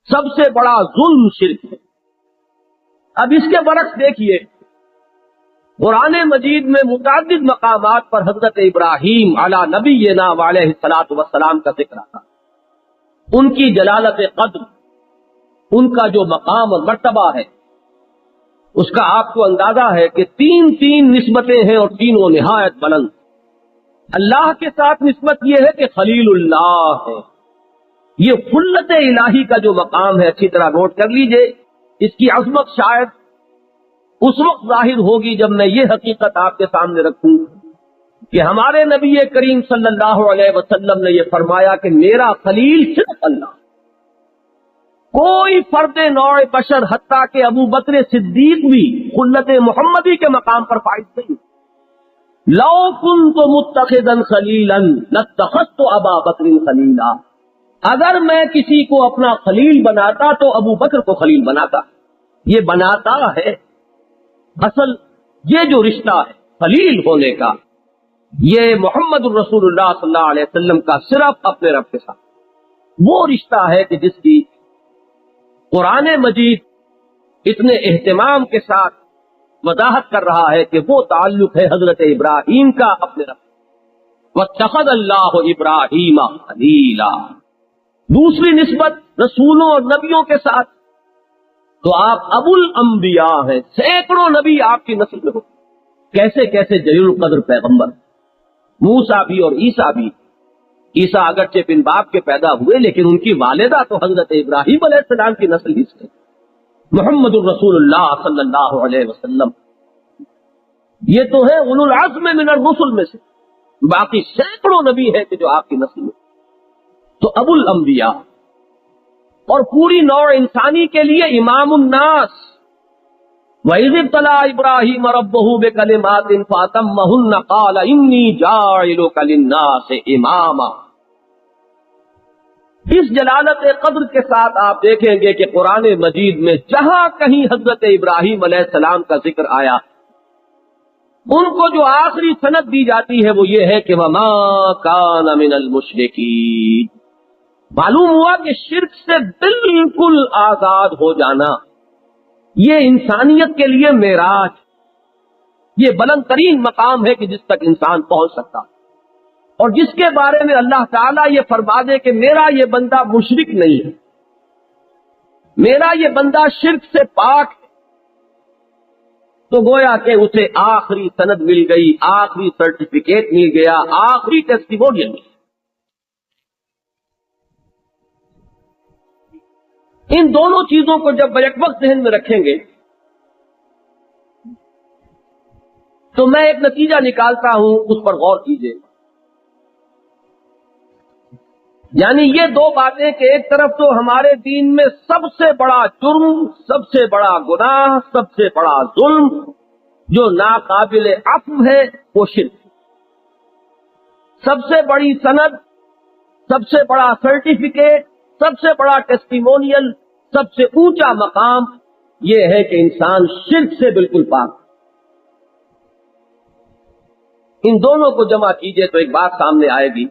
سب سے بڑا ظلم شرک ہے۔ اب اس کے برعکس دیکھیے، قرآن مجید میں متعدد مقامات پر حضرت ابراہیم علی نبینا علیہ الصلوۃ والسلام کا ذکر آتا، ان کی جلالت قدر، ان کا جو مقام اور مرتبہ ہے، اس کا آپ کو اندازہ ہے کہ تین نسبتیں ہیں اور تینوں نہایت بلند۔ اللہ کے ساتھ نسبت یہ ہے کہ خلیل اللہ ہے، یہ خلت الہی کا جو مقام ہے، اچھی طرح نوٹ کر لیجئے، اس کی عظمت شاید اس وقت ظاہر ہوگی جب میں یہ حقیقت آپ کے سامنے رکھوں کہ ہمارے نبی کریم صلی اللہ علیہ وسلم نے یہ فرمایا کہ میرا خلیل صرف اللہ، کوئی فرد نوع بشر حتیٰ کہ ابو بکر صدیق بھی خلت محمدی کے مقام پر فائز نہیں۔ لو کنت متخذا خلیلا لاتخذت ابا بکر خلیلا، اگر میں کسی کو اپنا خلیل بناتا تو ابو بکر کو خلیل بناتا۔ یہ بناتا ہے، اصل یہ جو رشتہ ہے خلیل ہونے کا، یہ محمد الرسول اللہ صلی اللہ علیہ وسلم کا صرف اپنے رب کے ساتھ وہ رشتہ ہے کہ جس کی قرآن مجید اتنے اہتمام کے ساتھ وضاحت کر رہا ہے کہ وہ تعلق ہے حضرت ابراہیم کا اپنے رب، واتخذ اللہ ابراہیم خلیلا۔ دوسری نسبت رسولوں اور نبیوں کے ساتھ تو آپ ابو الانبیاء ہیں، سینکڑوں نبی آپ کی نسل میں ہو، کیسے کیسے جلیل القدر پیغمبر، موسیٰ بھی اور عیسیٰ بھی۔ عیسیٰ اگرچہ بن باپ کے پیدا ہوئے لیکن ان کی والدہ تو حضرت ابراہیم علیہ السلام کی نسل ہی سے۔ محمد الرسول اللہ صلی اللہ علیہ وسلم یہ تو ہے اولو العزم من الرسل میں سے، باقی سینکڑوں نبی ہیں کہ جو آپ کی نسل میں، تو ابو الانبیاء، اور پوری نوع انسانی کے لیے امام الناس۔ وَإِذِ ابْتَلَىٰ إِبْرَاهِيمَ رَبُّهُ بِكَلِمَاتٍ فَأَتَمَّهُنَّ قَالَ إِنِّي جَاعِلُكَ لِلنَّاسِ إِمَامًا۔ اس جلالت قدر کے ساتھ آپ دیکھیں گے کہ قرآن مجید میں جہاں کہیں حضرت ابراہیم علیہ السلام کا ذکر آیا، ان کو جو آخری سند دی جاتی ہے وہ یہ ہے کہ وَمَا كَانَ مِنَ الْمُشْرِكِينَ۔ معلوم ہوا کہ شرک سے بالکل آزاد ہو جانا یہ انسانیت کے لیے معراج، یہ بلند ترین مقام ہے کہ جس تک انسان پہنچ سکتا، اور جس کے بارے میں اللہ تعالیٰ یہ فرما دے کہ میرا یہ بندہ مشرک نہیں ہے، میرا یہ بندہ شرک سے پاک ہے، تو گویا کہ اسے آخری سند مل گئی، آخری سرٹیفکیٹ مل گیا، آخری ٹیسٹیمونیل مل گیا۔ ان دونوں چیزوں کو جب بیک وقت ذہن میں رکھیں گے تو میں ایک نتیجہ نکالتا ہوں، اس پر غور کیجیے۔ یعنی یہ دو باتیں کہ ایک طرف تو ہمارے دین میں سب سے بڑا جرم، سب سے بڑا گناہ، سب سے بڑا ظلم جو ناقابل عفو ہے وہ شرک، سب سے بڑی سند، سب سے بڑا سرٹیفکیٹ، سب سے بڑا ٹیسٹیمونیل، سب سے اونچا مقام یہ ہے کہ انسان شرک سے بالکل پاک۔ ان دونوں کو جمع کیجئے تو ایک بات سامنے آئے گی۔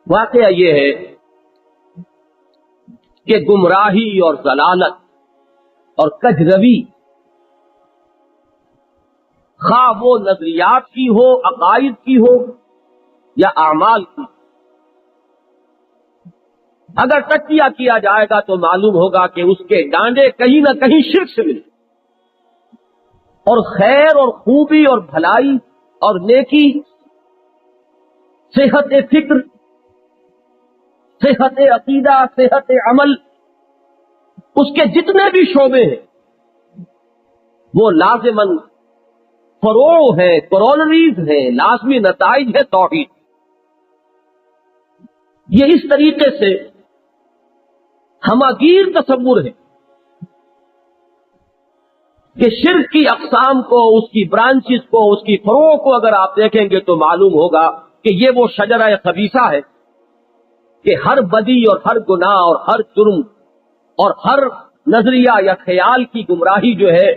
واقعہ یہ ہے کہ گمراہی اور ضلالت اور کجروی، خواہ وہ نظریات کی ہو، عقائد کی ہو یا اعمال کی، اگر تجزیہ کیا جائے گا تو معلوم ہوگا کہ اس کے ڈانڈے کہیں نہ کہیں شرک سے ملے، اور خیر اور خوبی اور بھلائی اور نیکی، صحت فکر، صحت عقیدہ، صحت عمل، اس کے جتنے بھی شعبے ہیں وہ لازماً فروع ہیں، کرولریز ہیں، لازمی نتائج ہے توحید۔ یہ اس طریقے سے ہماگیر تصور ہے کہ شرک کی اقسام کو، اس کی برانچز کو، اس کی فروع کو اگر آپ دیکھیں گے تو معلوم ہوگا کہ یہ وہ شجرہ خبیثہ ہے کہ ہر بدی اور ہر گناہ اور ہر جرم اور ہر نظریہ یا خیال کی گمراہی جو ہے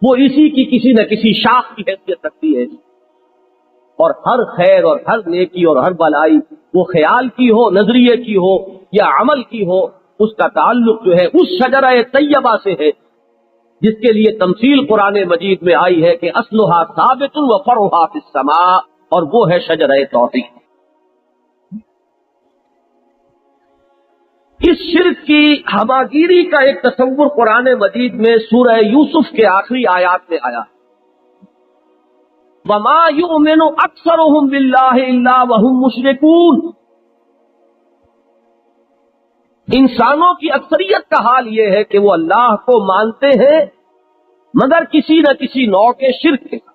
وہ اسی کی کسی نہ کسی شاخ کی حیثیت رکھتی ہے، اور ہر خیر اور ہر نیکی اور ہر بلائی وہ خیال کی ہو، نظریے کی ہو یا عمل کی ہو اس کا تعلق جو ہے اس شجرہ طیبہ سے ہے جس کے لیے تمثیل قرآن مجید میں آئی ہے کہ اصلھا ثابت و فرعھا فی السماء، اور وہ ہے شجرہ توحید۔ اس شرک کی ہماگیری کا ایک تصور قرآن مجید میں سورہ یوسف کے آخری آیات میں آیا، وما یؤمن اکثرهم باللہ الا وهم مشرکون۔ انسانوں کی اکثریت کا حال یہ ہے کہ وہ اللہ کو مانتے ہیں مگر کسی نہ کسی نوع کے شرک کے ساتھ۔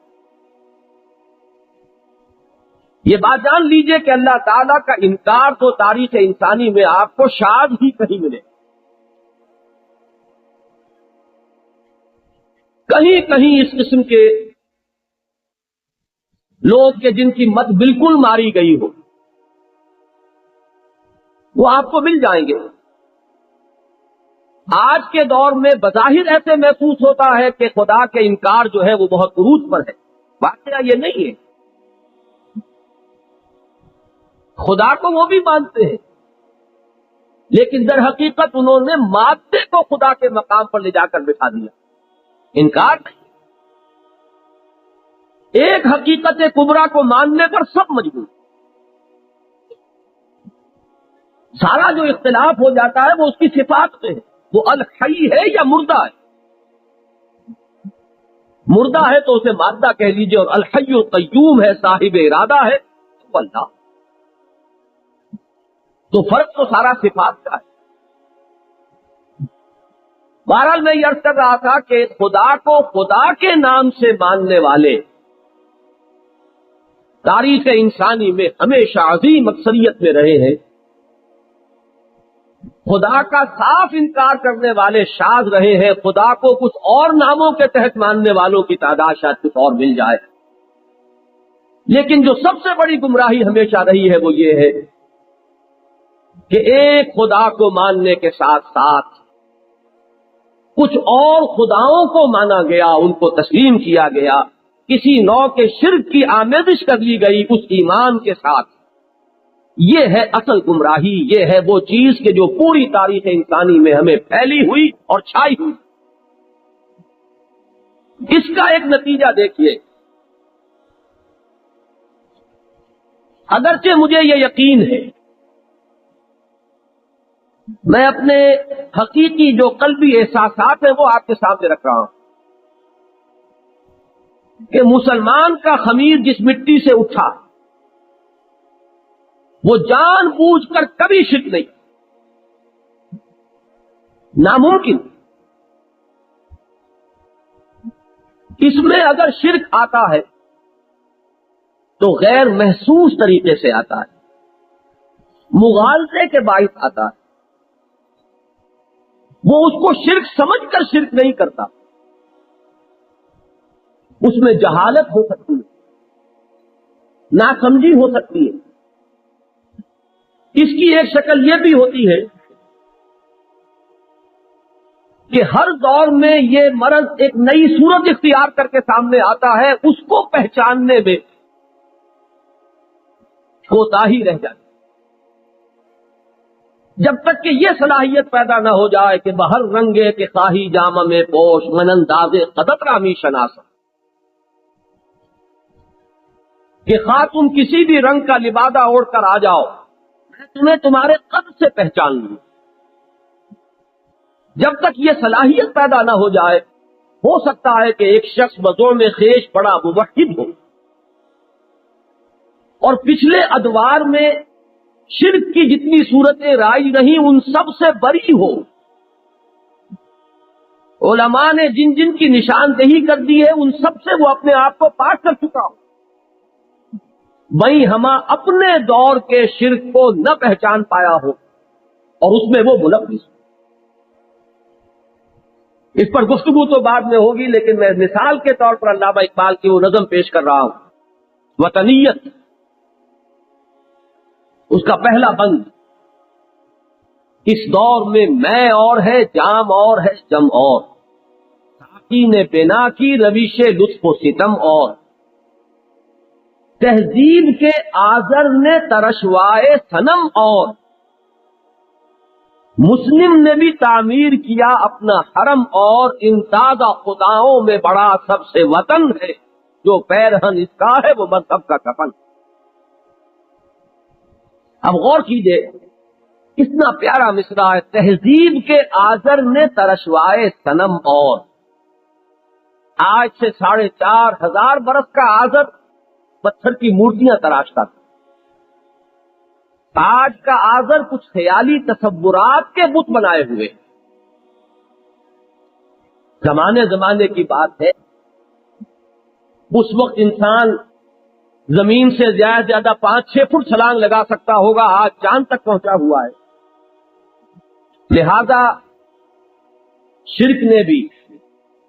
یہ بات جان لیجئے کہ اللہ تعالیٰ کا انکار تو تاریخ انسانی میں آپ کو شاذ ہی کہیں ملے، کہیں کہیں اس قسم کے لوگ کہ جن کی مت بالکل ماری گئی ہو وہ آپ کو مل جائیں گے۔ آج کے دور میں بظاہر ایسے محسوس ہوتا ہے کہ خدا کے انکار جو ہے وہ بہت عروج پر ہے، واقعہ یہ نہیں ہے۔ خدا کو وہ بھی مانتے ہیں لیکن در حقیقت انہوں نے مادے کو خدا کے مقام پر لے جا کر بٹھا دیا، انکار نہیں۔ ایک حقیقت کبریٰ کو ماننے پر سب مجبور، سارا جو اختلاف ہو جاتا ہے وہ اس کی صفات میں ہے، وہ الحی ہے یا مردہ ہے۔ مردہ ہے تو اسے مادہ کہہ لیجئے، اور الحی القیوم ہے، صاحب ارادہ ہے وہ اللہ۔ تو فرق تو سارا صفات کا ہے۔ بہرحال میں یہ عرض کر رہا تھا کہ خدا کو خدا کے نام سے ماننے والے تاریخ انسانی میں ہمیشہ عظیم اکثریت میں رہے ہیں، خدا کا صاف انکار کرنے والے شاذ رہے ہیں، خدا کو کچھ اور ناموں کے تحت ماننے والوں کی تعداد شاید کچھ اور مل جائے۔ لیکن جو سب سے بڑی گمراہی ہمیشہ رہی ہے وہ یہ ہے کہ ایک خدا کو ماننے کے ساتھ ساتھ کچھ اور خداؤں کو مانا گیا، ان کو تسلیم کیا گیا، کسی نوع کے شرک کی آمیزش کر لی گئی اس ایمان کے ساتھ۔ یہ ہے اصل گمراہی، یہ ہے وہ چیز کہ جو پوری تاریخ انسانی میں ہمیں پھیلی ہوئی اور چھائی ہوئی۔ اس کا ایک نتیجہ دیکھیے، اگرچہ مجھے یہ یقین ہے، میں اپنے حقیقی جو قلبی احساسات ہیں وہ آپ کے سامنے رکھ رہا ہوں کہ مسلمان کا خمیر جس مٹی سے اٹھا وہ جان بوجھ کر کبھی شرک نہیں، ناممکن۔ اس میں اگر شرک آتا ہے تو غیر محسوس طریقے سے آتا ہے، مغالطے کے باعث آتا ہے، وہ اس کو شرک سمجھ کر شرک نہیں کرتا، اس میں جہالت ہو سکتی ہے، ناسمجھی ہو سکتی ہے۔ اس کی ایک شکل یہ بھی ہوتی ہے کہ ہر دور میں یہ مرض ایک نئی صورت اختیار کر کے سامنے آتا ہے، اس کو پہچاننے میں کوتاہی رہ جاتی، جب تک کہ یہ صلاحیت پیدا نہ ہو جائے کہ بہر رنگے کے خواہی جامہ میں پوش من انداز قدت رامی شناسا، کہ خواہ تم کسی بھی رنگ کا لبادہ اوڑھ کر آ جاؤ، میں تمہیں تمہارے قد سے پہچان لوں۔ جب تک یہ صلاحیت پیدا نہ ہو جائے، ہو سکتا ہے کہ ایک شخص بزور میں خیش بڑا موحد ہو اور پچھلے ادوار میں شرک کی جتنی صورتیں رائج رہیں ان سب سے بری ہو، علماء نے جن جن کی نشاندہی کر دی ہے ان سب سے وہ اپنے آپ کو پاک کر چکا ہو، وہیں ہم اپنے دور کے شرک کو نہ پہچان پایا ہو اور اس میں وہ ملوث ہو۔ اس پر گفتگو تو بعد میں ہوگی، لیکن میں مثال کے طور پر علامہ اقبال کی وہ نظم پیش کر رہا ہوں، وطنیت، اس کا پہلا بند، اس دور میں اور ہے، جام اور ہے، جم اور، ساقی نے بنا کی روش لطف و ستم اور، تہذیب کے آزر نے ترشوائے صنم اور، مسلم نے بھی تعمیر کیا اپنا حرم، اور ان تازہ خداؤں میں بڑا سب سے وطن ہے، جو پیرہن اس کا ہے وہ مذہب کا کفن۔ اب غور کیجئے، کتنا پیارا مصرع ہے، تہذیب کے آذر نے ترشوائے صنم، اور آج سے 4,500 برس کا آذر پتھر کی مورتیاں تراشتا تھا۔ آج کا آذر کچھ خیالی تصورات کے بت بنائے ہوئے۔ زمانے کی بات ہے، اس وقت انسان زمین سے زیادہ سے زیادہ 5-6 فٹ چھلانگ لگا سکتا ہوگا، آج چاند تک پہنچا ہوا ہے۔ لہذا شرک نے بھی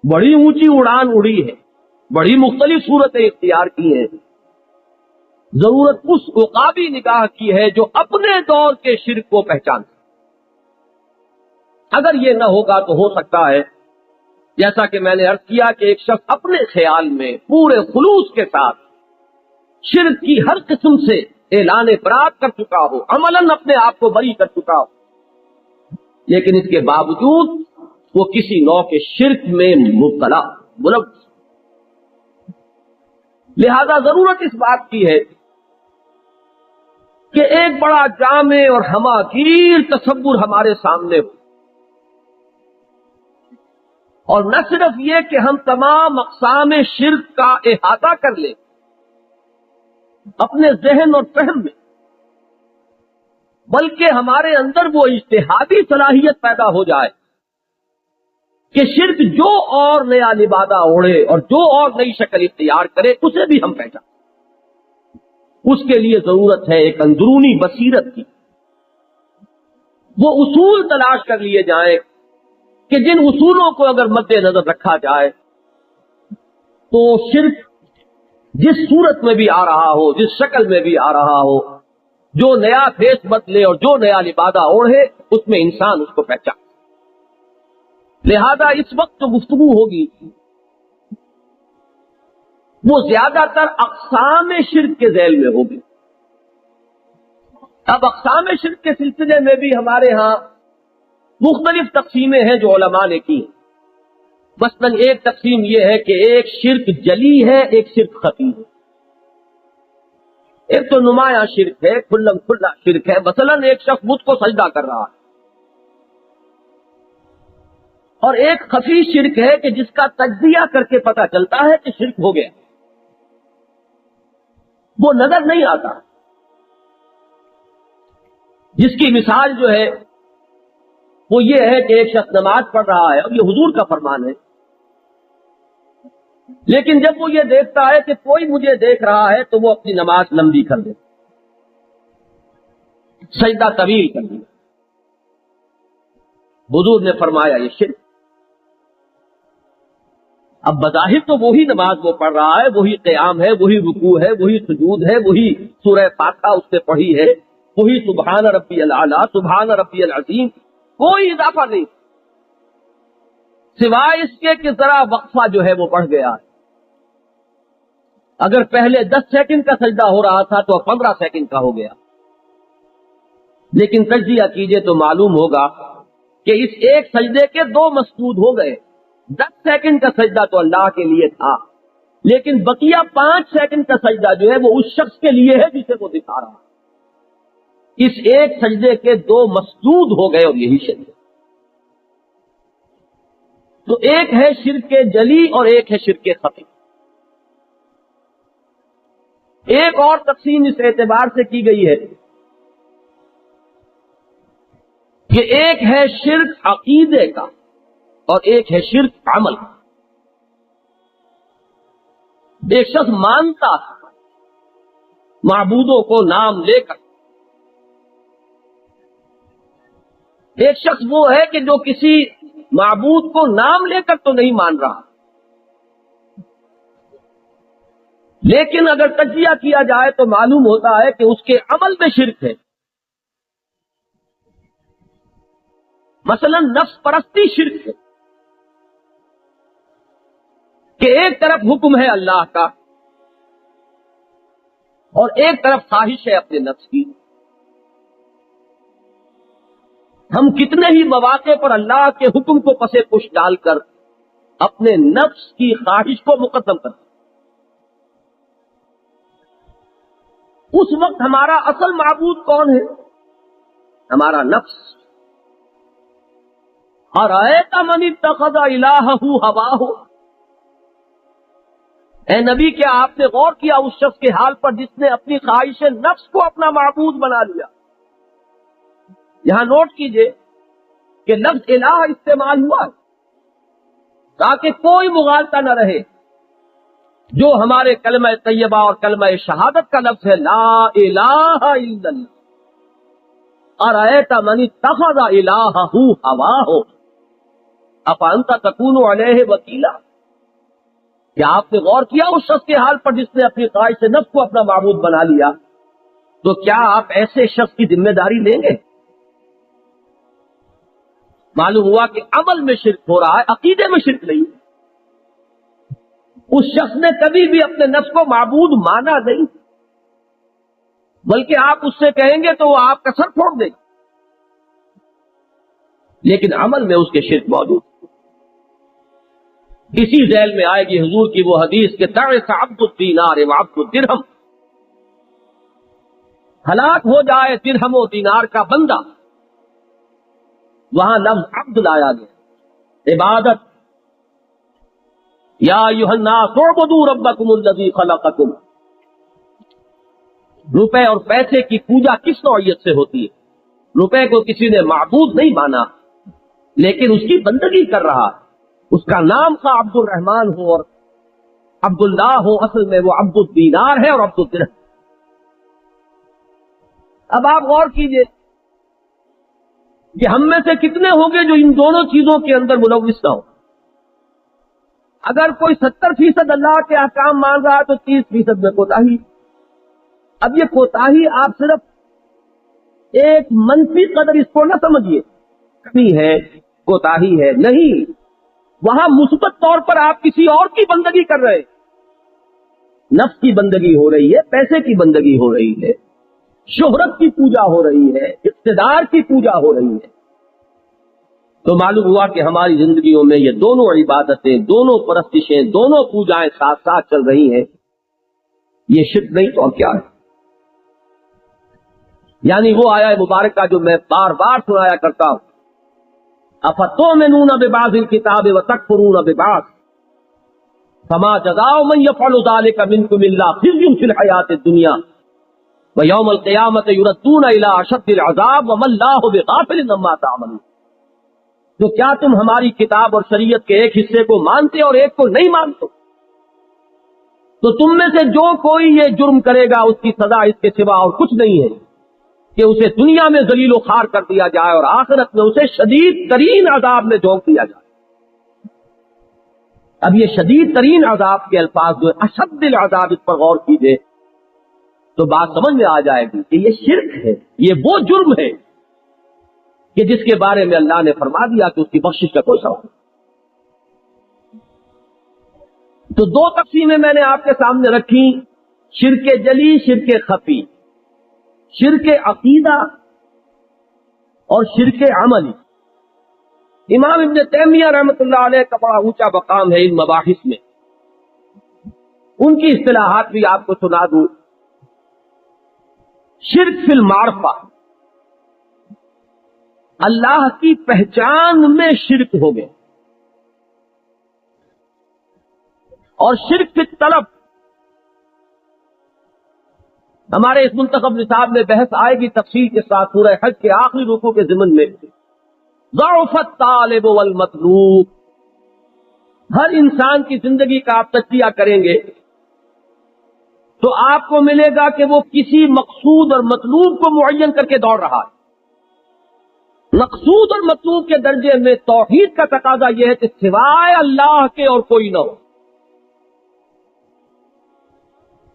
بڑی اونچی اڑان اڑی ہے، بڑی مختلف صورتیں اختیار کی ہیں۔ ضرورت اس عقابی نگاہ کی ہے جو اپنے دور کے شرک کو پہچان۔ اگر یہ نہ ہوگا تو ہو سکتا ہے، جیسا کہ میں نے عرض کیا، کہ ایک شخص اپنے خیال میں پورے خلوص کے ساتھ شرک کی ہر قسم سے اعلان برات کر چکا ہو، عملاً اپنے آپ کو بری کر چکا ہو، لیکن اس کے باوجود وہ کسی نوع کے شرک میں مبتلا ملوث۔ لہذا ضرورت اس بات کی ہے کہ ایک بڑا جامع اور ہماگیر تصور ہمارے سامنے ہو، اور نہ صرف یہ کہ ہم تمام اقسام شرک کا احاطہ کر لیں اپنے ذہن اور فہم میں، بلکہ ہمارے اندر وہ اجتہادی صلاحیت پیدا ہو جائے کہ شرک جو اور نیا لبادہ اوڑھے اور جو اور نئی شکل اختیار کرے اسے بھی ہم پہچانیں۔ اس کے لیے ضرورت ہے ایک اندرونی بصیرت کی، وہ اصول تلاش کر لیے جائیں کہ جن اصولوں کو اگر مد نظر رکھا جائے تو شرک جس صورت میں بھی آ رہا ہو، جس شکل میں بھی آ رہا ہو، جو نیا بھیس بدلے اور جو نیا لبادہ اوڑھے، اس میں انسان اس کو پہچانے۔ لہذا اس وقت جو گفتگو ہوگی وہ زیادہ تر اقسام شرک کے ذیل میں ہوگی۔ اب اقسام شرک کے سلسلے میں بھی ہمارے ہاں مختلف تقسیمیں ہیں جو علماء نے کی ہیں۔ مثلاً ایک تقسیم یہ ہے کہ ایک شرک جلی ہے، ایک شرک خفی ہے۔ ایک تو نمایاں شرک ہے، کھلم کھلا شرک ہے، مثلاً ایک شخص بت کو سجدہ کر رہا ہے، اور ایک خفی شرک ہے کہ جس کا تجزیہ کر کے پتہ چلتا ہے کہ شرک ہو گیا، وہ نظر نہیں آتا، جس کی مثال جو ہے وہ یہ ہے کہ ایک شخص نماز پڑھ رہا ہے، اور یہ حضور کا فرمان ہے، لیکن جب وہ یہ دیکھتا ہے کہ کوئی مجھے دیکھ رہا ہے تو وہ اپنی نماز لمبی کر دے، سجدہ طویل کر دے۔ حضور نے فرمایا یہ شرک۔ اب بظاہر تو وہی نماز وہ پڑھ رہا ہے، وہی قیام ہے، وہی رکوع ہے، وہی سجود ہے، وہی سورہ فاتحہ اس نے پڑھی ہے، وہی سبحان ربی الاعلیٰ، سبحان ربی العظیم، کوئی اضافہ نہیں، سوائے اس کے کہ ذرا وقفہ جو ہے وہ بڑھ گیا ہے۔ اگر پہلے 10 سیکنڈ کا سجدہ ہو رہا تھا تو اب 15 سیکنڈ کا ہو گیا۔ لیکن تجزیہ کیجئے تو معلوم ہوگا کہ اس ایک سجدے کے 2 مسجود ہو گئے۔ 10 سیکنڈ کا سجدہ تو اللہ کے لیے تھا، لیکن بقیہ 5 سیکنڈ کا سجدہ جو ہے وہ اس شخص کے لیے ہے جسے وہ دکھا رہا ہے۔ اس ایک سجدے کے 2 مسجود ہو گئے، اور یہی شرک ہے۔ تو ایک ہے شرک جلی اور ایک ہے شرک خفی۔ ایک اور تقسیم اس اعتبار سے کی گئی ہے کہ ایک ہے شرک عقیدے کا اور ایک ہے شرک عمل۔ ایک شخص مانتا ہے معبودوں کو نام لے کر، ایک شخص وہ ہے کہ جو کسی معبود کو نام لے کر تو نہیں مان رہا، لیکن اگر تجزیہ کیا جائے تو معلوم ہوتا ہے کہ اس کے عمل میں شرک ہے۔ مثلا نفس پرستی شرک ہے کہ ایک طرف حکم ہے اللہ کا اور ایک طرف خواہش ہے اپنے نفس کی۔ ہم کتنے ہی مواقع پر اللہ کے حکم کو پسے پش ڈال کر اپنے نفس کی خواہش کو مقدم کرتے ہیں۔ اس وقت ہمارا اصل معبود کون ہے؟ ہمارا نفس۔ ارأیت من اتخذ الہہ ہواہ، اے نبی کیا آپ نے غور کیا اس شخص کے حال پر جس نے اپنی خواہش نفس کو اپنا معبود بنا لیا؟ یہاں نوٹ کیجئے کہ لفظ الہ استعمال ہوا ہے تاکہ کوئی مغالطہ نہ رہے۔ جو ہمارے کلمہ طیبہ اور کلمہ شہادت کا لفظ ہے لا الہ الا اللہ، ارأیت من اتخذ الہہ ہواہ افانت تکون علیہ وکیلا، کیا آپ نے غور کیا اس شخص کے حال پر جس نے اپنی خواہش نفس کو اپنا معبود بنا لیا؟ تو کیا آپ ایسے شخص کی ذمہ داری لیں گے؟ معلوم ہوا کہ عمل میں شرک ہو رہا ہے، عقیدے میں شرک نہیں۔ اس شخص نے کبھی بھی اپنے نفس کو معبود مانا نہیں، بلکہ آپ اس سے کہیں گے تو وہ آپ کا سر پھوڑ دے گا، لیکن عمل میں اس کے شرک موجود۔ اسی ذیل میں آئے گی حضور کی وہ حدیث کہ تعس عبد الدینار و عبد الدرہم، ہلاک ہو جائے درہم و دینار کا بندہ۔ وہاں لفظ عبد لایا گیا، عبادت۔ یا ایھا الناس اعبدوا ربکم الذی خلقکم۔ روپے اور پیسے کی پوجا کس نوعیت سے ہوتی ہے؟ روپے کو کسی نے معبود نہیں مانا لیکن اس کی بندگی کر رہا ہے، اس کا نام خواہ عبد الرحمن ہو اور عبداللہ ہو، اصل میں وہ عبد الدینار ہے اور عبد الدرہم۔ اب آپ غور کیجئے کہ ہم میں سے کتنے ہوں گے جو ان دونوں چیزوں کے اندر ملوث نہ ہو۔ اگر کوئی 70% اللہ کے احکام مان رہا ہے تو 30% میں کوتاہی۔ اب یہ کوتاہی آپ صرف ایک منفی قدر اس کو نہ سمجھیے، کمی ہے، کوتاہی ہے، نہیں، وہاں مثبت طور پر آپ کسی اور کی بندگی کر رہے ہیں۔ نفس کی بندگی ہو رہی ہے، پیسے کی بندگی ہو رہی ہے، شہرت کی پوجا ہو رہی ہے، اقتدار کی پوجا ہو رہی ہے۔ تو معلوم ہوا کہ ہماری زندگیوں میں یہ دونوں عبادتیں، دونوں پرستشیں، دونوں پوجائیں ساتھ ساتھ چل رہی ہیں۔ یہ شرک نہیں تو اور کیا ہے؟ یعنی وہ آیا مبارکہ جو میں بار بار سنایا کرتا ہوں، افتؤمنون ببعض الکتاب وتکفرون ببعض فما جزاء من يفعل ذلك منكم الا خزي في الحیاۃ الدنیا ویوم القیامۃ یردون الی اشد العذاب وما اللہ بغافل عما تعملون۔ تو کیا تم ہماری کتاب اور شریعت کے ایک حصے کو مانتے اور ایک کو نہیں مانتے؟ تو تم میں سے جو کوئی یہ جرم کرے گا اس کی سزا اس کے سوا اور کچھ نہیں ہے کہ اسے دنیا میں ذلیل و خوار کر دیا جائے اور آخرت میں اسے شدید ترین عذاب میں جھونک دیا جائے۔ اب یہ شدید ترین عذاب کے الفاظ جو اشد العذاب، اس پر غور کیجئے تو بات سمجھ میں آ جائے گی کہ یہ شرک ہے، یہ وہ جرم ہے کہ جس کے بارے میں اللہ نے فرما دیا کہ اس کی بخشش کا کوئی سوال نہیں۔ تو دو تقسیمیں میں نے آپ کے سامنے رکھی، شرک جلی، شرک خفی، شرک عقیدہ اور شرک عملی۔ امام ابن تیمیہ رحمۃ اللہ علیہ کا بڑا اونچا مقام ہے ان مباحث میں، ان کی اصطلاحات بھی آپ کو سنا دوں۔ شرک فی المعرفہ، اللہ کی پہچان میں شرک ہو گئے، اور شرک فی الطلب، ہمارے اس منتخب نصاب میں بحث آئے گی تفصیل کے ساتھ سورہ حج کے آخری رکوع کے ضمن میں، ضعف الطالب والمطلوب۔ ہر انسان کی زندگی کا آپ تجزیہ کریں گے تو آپ کو ملے گا کہ وہ کسی مقصود اور مطلوب کو معین کر کے دوڑ رہا ہے۔ مقصود اور مطلوب کے درجے میں توحید کا تقاضا یہ ہے کہ سوائے اللہ کے اور کوئی نہ ہو۔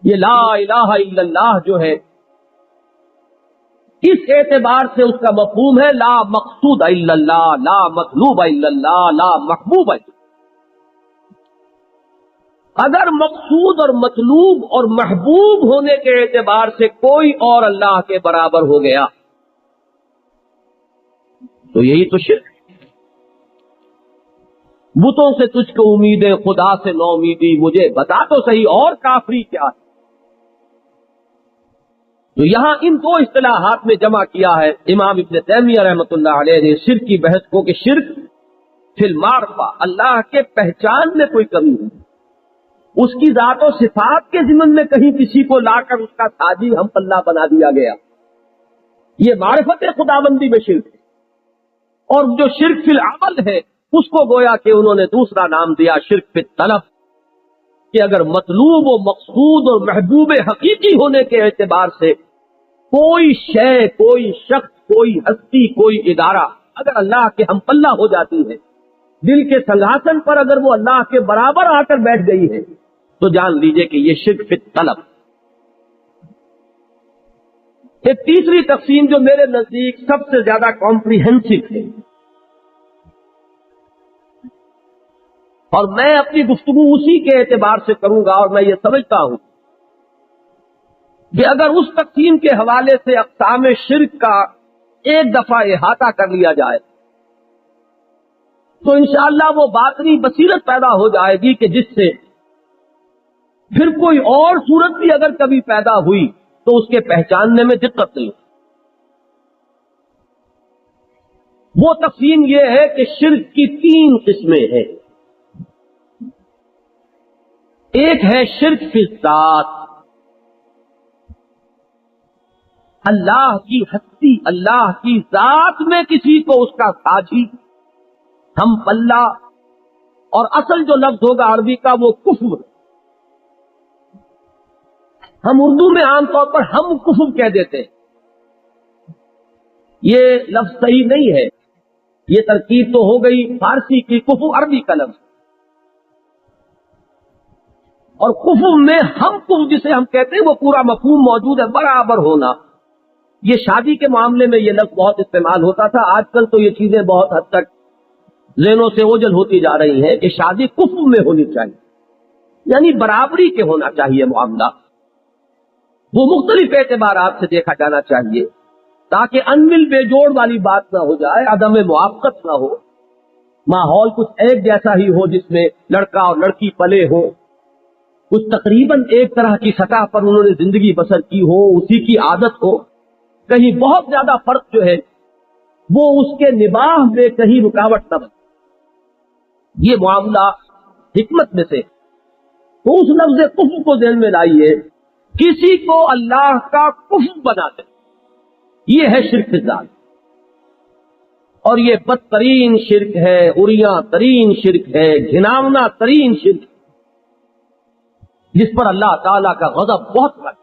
یہ لا الہ الا اللہ جو ہے، اس اعتبار سے اس کا مفہوم ہے لا مقصود الا اللہ، لا مطلوب الا اللہ، لا محبوب الا اللہ۔ اگر مقصود اور مطلوب اور محبوب ہونے کے اعتبار سے کوئی اور اللہ کے برابر ہو گیا تو یہی تو شرک ہے۔ بتوں سے تجھ کو امیدیں، خدا سے نو امیدی، مجھے بتا تو صحیح اور کافری کیا ہے۔ تو یہاں ان دو اصطلاحات میں جمع کیا ہے امام ابن تیمیہ رحمۃ اللہ علیہ نے شرک کی بحث کو، کہ شرک فی المعرفہ، اللہ کے پہچان میں کوئی کمی نہیں، اس کی ذات و صفات کے ضمن میں کہیں کسی کو لا کر اس کا ساجی ہم پلہ بنا دیا گیا، یہ معرفت خداوندی میں شرک ہے۔ اور جو شرک فی العمل ہے اس کو گویا کہ انہوں نے دوسرا نام دیا شرک فی الطلب، کہ اگر مطلوب و مقصود اور محبوب حقیقی ہونے کے اعتبار سے کوئی شے، کوئی شخص، کوئی ہستی، کوئی ادارہ اگر اللہ کے ہم پلہ ہو جاتی ہے، دل کے سنگھاسن پر اگر وہ اللہ کے برابر آ کر بیٹھ گئی ہے، تو جان لیجئے کہ یہ شرک فی الطلب۔ ایک تیسری تقسیم جو میرے نزدیک سب سے زیادہ کمپریہنسو ہے، اور میں اپنی گفتگو اسی کے اعتبار سے کروں گا، اور میں یہ سمجھتا ہوں کہ اگر اس تقسیم کے حوالے سے اقسام شرک کا ایک دفعہ احاطہ کر لیا جائے تو انشاءاللہ وہ باطنی بصیرت پیدا ہو جائے گی کہ جس سے پھر کوئی اور صورت بھی اگر کبھی پیدا ہوئی تو اس کے پہچاننے میں دقت نہیں۔ وہ تقسیم یہ ہے کہ شرک کی تین قسمیں ہیں۔ ایک ہے شرک فی الذات، اللہ کی ہستی، اللہ کی ذات میں کسی کو اس کا ساجی، ہم پلہ، اور اصل جو لفظ ہوگا عربی کا وہ کفر۔ ہم اردو میں عام طور پر ہم کفر کہہ دیتے ہیں، یہ لفظ صحیح نہیں ہے، یہ ترکیب تو ہو گئی فارسی کی، کفر عربی کا لفظ، اور کفر میں ہم کفر جسے ہم کہتے ہیں وہ پورا مفہوم موجود ہے، برابر ہونا۔ یہ شادی کے معاملے میں یہ لفظ بہت استعمال ہوتا تھا، آج کل تو یہ چیزیں بہت حد تک ذہنوں سے اوجھل ہوتی جا رہی ہیں کہ شادی کفر میں ہونی چاہیے، یعنی برابری کے ہونا چاہیے معاملہ، وہ مختلف اعتبارات سے دیکھا جانا چاہیے تاکہ انمل بے جوڑ والی بات نہ ہو جائے، عدم موافقت نہ ہو، ماحول کچھ ایک جیسا ہی ہو جس میں لڑکا اور لڑکی پلے ہو، کچھ تقریباً ایک طرح کی سطح پر انہوں نے زندگی بسر کی ہو، اسی کی عادت ہو، کہیں بہت زیادہ فرق جو ہے وہ اس کے نباہ میں کہیں رکاوٹ نہ بنے، یہ معاملہ حکمت میں سے۔ تو اس لفظ کفر کو ذہن میں لائیے، کسی کو اللہ کا کفر بنا دے، یہ ہے شرک فی الذات، اور یہ بدترین شرک ہے، عریاں ترین شرک ہے، گھناؤنا ترین شرک ہے، جس پر اللہ تعالی کا غضب بہت لگتا ہے۔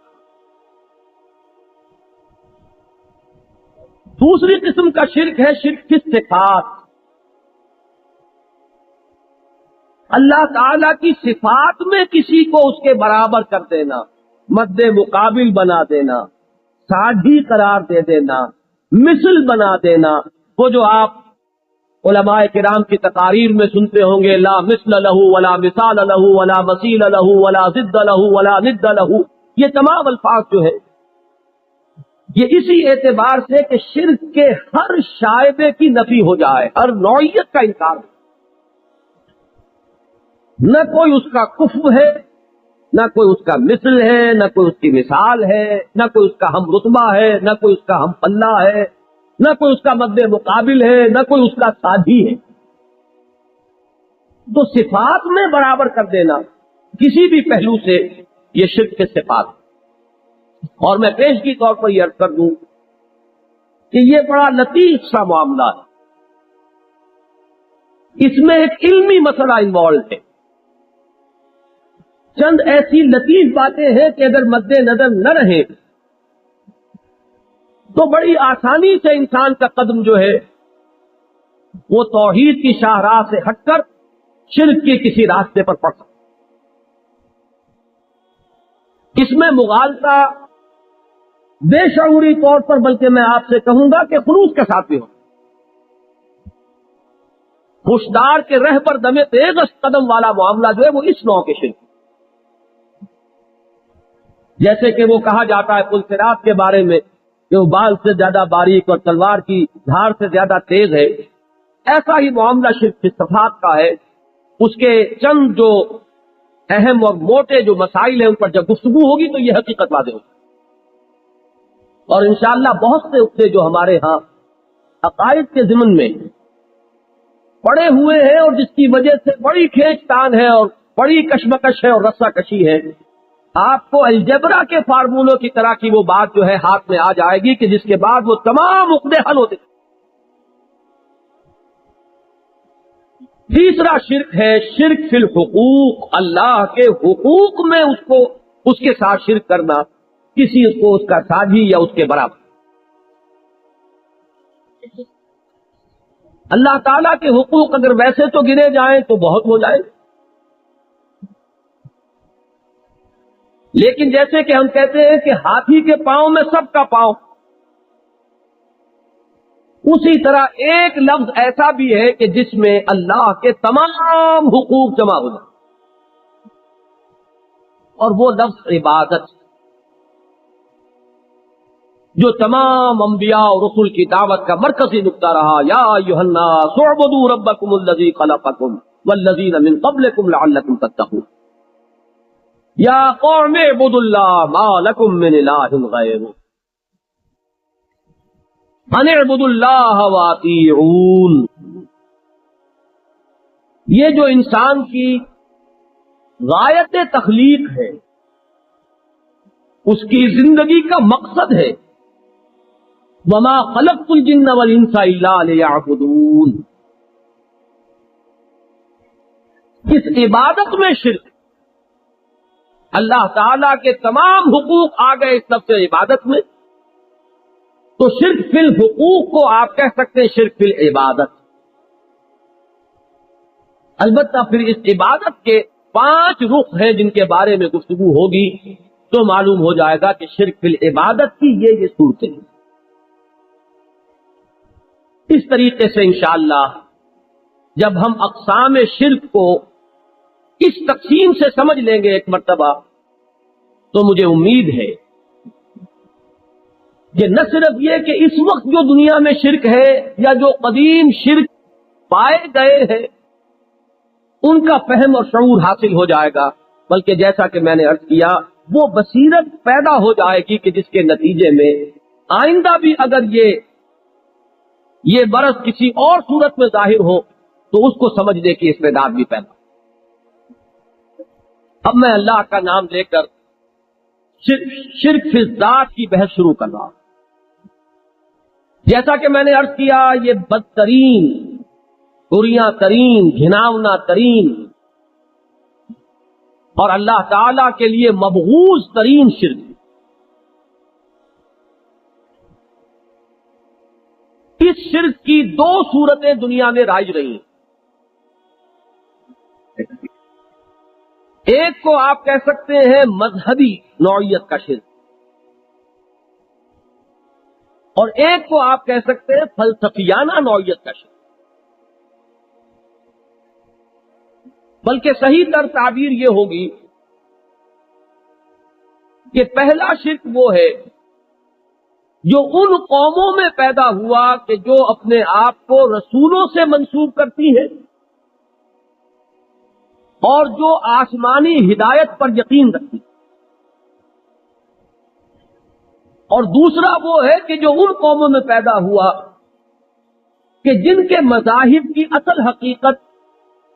دوسری قسم کا شرک ہے شرک فی الصفات، اللہ تعالی کی صفات میں کسی کو اس کے برابر کر دینا، مد مقابل بنا دینا، ساجھی قرار دے دینا، مثل بنا دینا، وہ جو آپ علماء کرام کی تقاریر میں سنتے ہوں گے، لا مثل لہ ولا مثال لہ ولا مثیل لہ ولا ضد لہ ولا ند لہ، یہ تمام الفاظ جو ہے یہ اسی اعتبار سے کہ شرک کے ہر شائبے کی نفی ہو جائے، ہر نوعیت کا انکار ہو، نہ کوئی اس کا کفر ہے، نہ کوئی اس کا مثل ہے، نہ کوئی اس کی مثال ہے، نہ کوئی اس کا ہم رتبہ ہے، نہ کوئی اس کا ہم پلہ ہے، نہ کوئی اس کا مد مقابل ہے، نہ کوئی اس کا ساجھی ہے۔ تو صفات میں برابر کر دینا کسی بھی پہلو سے یہ شرک کے صفات ہے۔ اور میں پیشگی طور پر یہ عرض کر دوں کہ یہ بڑا لطیف سا معاملہ ہے، اس میں ایک علمی مسئلہ انوالوڈ ہے، چند ایسی لطیف باتیں ہیں کہ اگر مد نظر نہ رہے تو بڑی آسانی سے انسان کا قدم جو ہے وہ توحید کی شاہراہ سے ہٹ کر شرک کے کسی راستے پر پڑ سکتا۔ اس میں مغالطہ بے شعوری طور پر، بلکہ میں آپ سے کہوں گا کہ خلوص کے ساتھ بھی ہو، ہوشدار کے رہ پر دمے تیز قدم والا معاملہ جو ہے وہ اس نوع کے شرک، جیسے کہ وہ کہا جاتا ہے پل صراط کے بارے میں کہ وہ بال سے زیادہ باریک اور تلوار کی دھار سے زیادہ تیز ہے، ایسا ہی معاملہ شرک فی الصفات کا ہے۔ اس کے چند جو اہم اور موٹے جو مسائل ہیں ان پر جب گفتگو ہوگی تو یہ حقیقت واضح ہوگی، اور انشاءاللہ بہت سے اس سے جو ہمارے ہاں عقائد کے ضمن میں پڑے ہوئے ہیں اور جس کی وجہ سے بڑی کھینچ تان ہے اور بڑی کشمکش ہے اور رسا کشی ہے، آپ کو الجبرا کے فارمولوں کی طرح کی وہ بات جو ہے ہاتھ میں آ جائے گی کہ جس کے بعد وہ تمام عقدے حل ہوتے۔ تیسرا شرک ہے شرک فی الحقوق، اللہ کے حقوق میں اس کے ساتھ شرک کرنا، کسی کو اس کا ساجی یا اس کے برابر۔ اللہ تعالیٰ کے حقوق اگر ویسے تو گنے جائیں تو بہت ہو جائے، لیکن جیسے کہ ہم کہتے ہیں کہ ہاتھی کے پاؤں میں سب کا پاؤں، اسی طرح ایک لفظ ایسا بھی ہے کہ جس میں اللہ کے تمام حقوق جمع ہو جائیں، اور وہ لفظ عبادت، جو تمام انبیاء اور رسول کی دعوت کا مرکزی نقطہ رہا۔ یا ایھا الناس اعبدوا ربکم الذی خلقکم والذین من قبلکم لعلکم تتقون، یا قوم اعبدوا اللہ ما لکم من الہ غیرہ ان اعبدوا اللہ واطیعون۔ یہ جو انسان کی غایت تخلیق ہے، اس کی زندگی کا مقصد ہے، وما خلقت الجن والانس الا لیعبدون، اس عبادت میں شرک، اللہ تعالی کے تمام حقوق آ گئے اس لفظ عبادت میں، تو شرک فی الحقوق کو آپ کہہ سکتے ہیں شرک فی العبادت۔ البتہ پھر اس عبادت کے 5 رخ ہیں جن کے بارے میں گفتگو ہوگی تو معلوم ہو جائے گا کہ شرک فی العبادت کی یہ صورتیں ہیں۔ اس طریقے سے انشاءاللہ جب ہم اقسام شرک کو اس تقسیم سے سمجھ لیں گے ایک مرتبہ، تو مجھے امید ہے کہ نہ صرف یہ کہ اس وقت جو دنیا میں شرک ہے یا جو قدیم شرک پائے گئے ہیں ان کا فہم اور شعور حاصل ہو جائے گا، بلکہ جیسا کہ میں نے عرض کیا وہ بصیرت پیدا ہو جائے گی کہ جس کے نتیجے میں آئندہ بھی اگر یہ برس کسی اور صورت میں ظاہر ہو تو اس کو سمجھنے کی استعداد بھی پیدا۔ اب میں اللہ کا نام لے کر شرک فی الذات کی بحث شروع کر رہا ہوں۔ جیسا کہ میں نے عرض کیا یہ بدترین، بریاں ترین، گھناؤنا ترین اور اللہ تعالی کے لیے مبغوض ترین شرک، اس شرک کی 2 صورتیں دنیا میں رائج رہی ہیں۔ ایک کو آپ کہہ سکتے ہیں مذہبی نوعیت کا شرک، اور ایک کو آپ کہہ سکتے ہیں فلسفیانہ نوعیت کا شرک۔ بلکہ صحیح تر تعبیر یہ ہوگی کہ پہلا شرک وہ ہے جو ان قوموں میں پیدا ہوا کہ جو اپنے آپ کو رسولوں سے منسوب کرتی ہیں اور جو آسمانی ہدایت پر یقین رکھتی ہیں، اور دوسرا وہ ہے کہ جو ان قوموں میں پیدا ہوا کہ جن کے مذاہب کی اصل حقیقت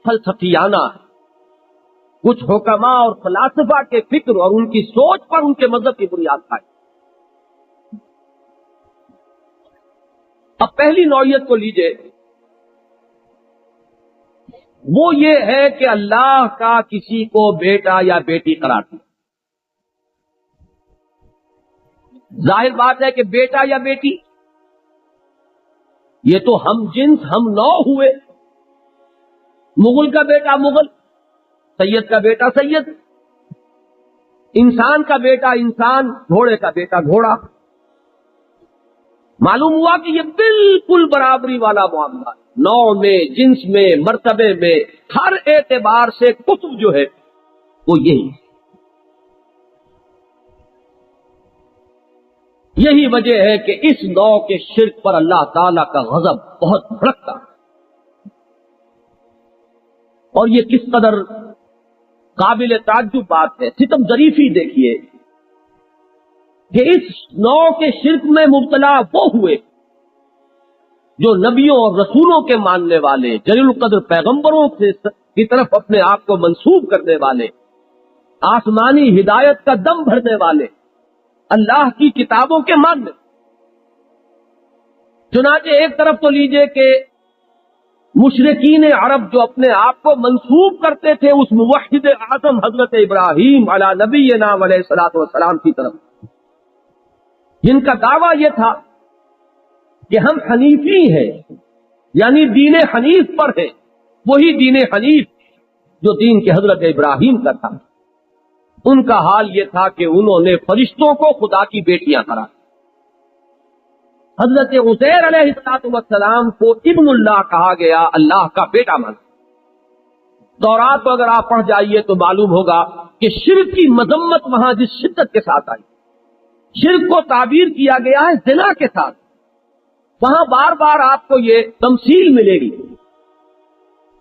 فلسفیانہ ہے، کچھ حکماء اور فلاسفہ کے فکر اور ان کی سوچ پر ان کے مذہب کی بنیاد پائی۔ اب پہلی نوعیت کو لیجئے، وہ یہ ہے کہ اللہ کا کسی کو بیٹا یا بیٹی قرار دیا۔ ظاہر بات ہے کہ بیٹا یا بیٹی یہ تو ہم جنس ہم نوع ہوئے، مغل کا بیٹا مغل، سید کا بیٹا سید، انسان کا بیٹا انسان، گھوڑے کا بیٹا گھوڑا۔ معلوم ہوا کہ یہ بالکل برابری والا معاملہ ہے، نوع میں، جنس میں، مرتبے میں، ہر اعتبار سے قطب جو ہے وہ یہی ہے۔ یہی وجہ ہے کہ اس نوع کے شرک پر اللہ تعالی کا غضب بہت بھڑکتا ہے. اور یہ کس قدر قابل تعجب بات ہے. ستم ظریفی دیکھیے کہ اس نوع کے شرک میں مبتلا وہ ہوئے جو نبیوں اور رسولوں کے ماننے والے، جلیل القدر پیغمبروں کی طرف اپنے آپ کو منسوب کرنے والے، آسمانی ہدایت کا دم بھرنے والے، اللہ کی کتابوں کے ماننے. چنانچہ ایک طرف تو لیجئے کہ مشرکین عرب جو اپنے آپ کو منسوب کرتے تھے اس موحد اعظم حضرت ابراہیم علی نبینا علیہ الصلوۃ والسلام کی طرف، جن کا دعویٰ یہ تھا کہ ہم حنیفی ہیں، یعنی دین حنیف پر ہیں، وہی دین حنیف جو دین کے حضرت ابراہیم کا تھا. ان کا حال یہ تھا کہ انہوں نے فرشتوں کو خدا کی بیٹیاں قرار دیا. حضرت عزیر علیہ السلام کو ابن اللہ کہا گیا، اللہ کا بیٹا مانا. تورات کو اگر آپ پڑھ جائیے تو معلوم ہوگا کہ شرک کی مذمت وہاں جس شدت کے ساتھ آئی، شرک کو تعبیر کیا گیا ہے زنا کے ساتھ. وہاں بار بار آپ کو یہ تمثیل ملے گی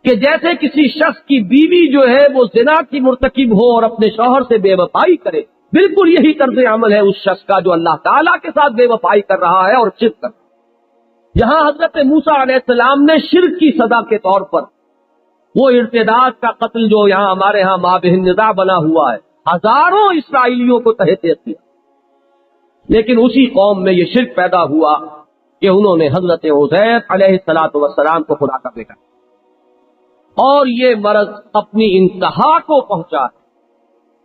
کہ جیسے کسی شخص کی بیوی جو ہے وہ زنا کی مرتکب ہو اور اپنے شوہر سے بے وفائی کرے، بالکل یہی طرز عمل ہے اس شخص کا جو اللہ تعالیٰ کے ساتھ بے وفائی کر رہا ہے اور شرک کر رہا ہے. یہاں حضرت موسیٰ علیہ السلام نے شرک کی سزا کے طور پر وہ ارتداد کا قتل جو یہاں ہمارے ہاں مابہ نزاع بنا ہوا ہے، ہزاروں اسرائیلیوں کو تحت کیا. لیکن اسی قوم میں یہ شرک پیدا ہوا کہ انہوں نے حضرت عزیر علیہ السلام کو خدا کا بیٹا، اور یہ مرض اپنی انتہا کو پہنچا ہے.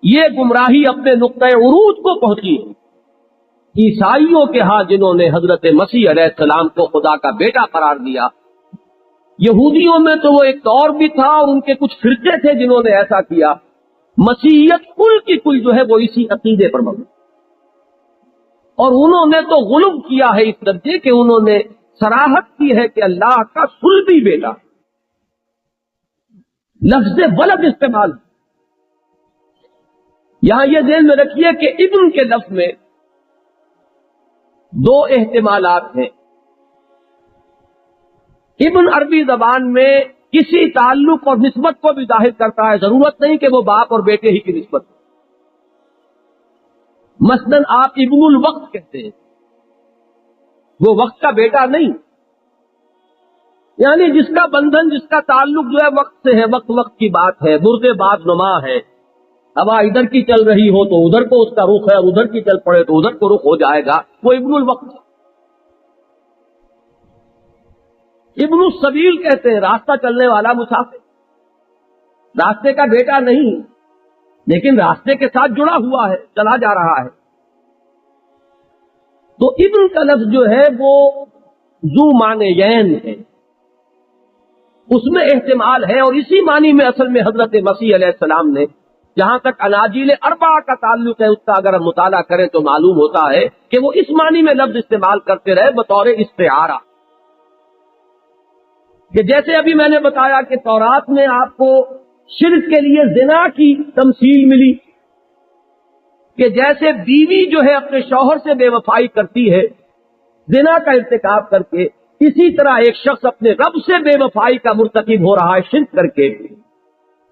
یہ گمراہی اپنے نقطۂ عروج کو پہنچی ہے. عیسائیوں کے ہاں جنہوں نے حضرت مسیح علیہ السلام کو خدا کا بیٹا قرار دیا، یہودیوں میں تو وہ ایک دور بھی تھا، ان کے کچھ فرقے تھے جنہوں نے ایسا کیا. مسیحیت کل کی کل جو ہے وہ اسی عقیدے پر مبنی، اور انہوں نے تو غلو کیا ہے اس درجے کہ انہوں نے صراحت کی ہے کہ اللہ کا صلبی بیٹا. لفظ ولد استعمال. یہاں یہ ذہن میں رکھیے کہ ابن کے لفظ میں دو احتمالات ہیں. ابن عربی زبان میں کسی تعلق اور نسبت کو بھی ظاہر کرتا ہے، ضرورت نہیں کہ وہ باپ اور بیٹے ہی کی نسبت ہو. مثلاً آپ ابن الوقت کہتے ہیں، وہ وقت کا بیٹا نہیں، یعنی جس کا بندھن، جس کا تعلق جو ہے وقت سے ہے، وقت وقت کی بات ہے، برد باد نما ہے. ہوا ادھر کی چل رہی ہو تو ادھر کو اس کا رخ ہے، اور ادھر کی چل پڑے تو ادھر کو رخ ہو جائے گا، وہ ابن الوقت. ابن السبیل کہتے ہیں، راستہ چلنے والا مسافر، راستے کا بیٹا نہیں لیکن راستے کے ساتھ جڑا ہوا ہے، چلا جا رہا ہے. تو ابن کا لفظ جو ہے وہ ذو معنیین ہے، اس میں احتمال ہے. اور اسی معنی میں اصل میں حضرت مسیح علیہ السلام نے، جہاں تک اناجیل اربعہ کا تعلق ہے اس کا اگر ہم مطالعہ کریں تو معلوم ہوتا ہے کہ وہ اس معنی میں لفظ استعمال کرتے رہے بطور استعارہ. کہ جیسے ابھی میں نے بتایا کہ تورات میں آپ کو شرک کے لیے زنا کی تمثیل ملی، کہ جیسے بیوی جو ہے اپنے شوہر سے بے وفائی کرتی ہے زنا کا ارتکاب کر کے، اسی طرح ایک شخص اپنے رب سے بے وفائی کا مرتکب ہو رہا ہے شرک کر کے.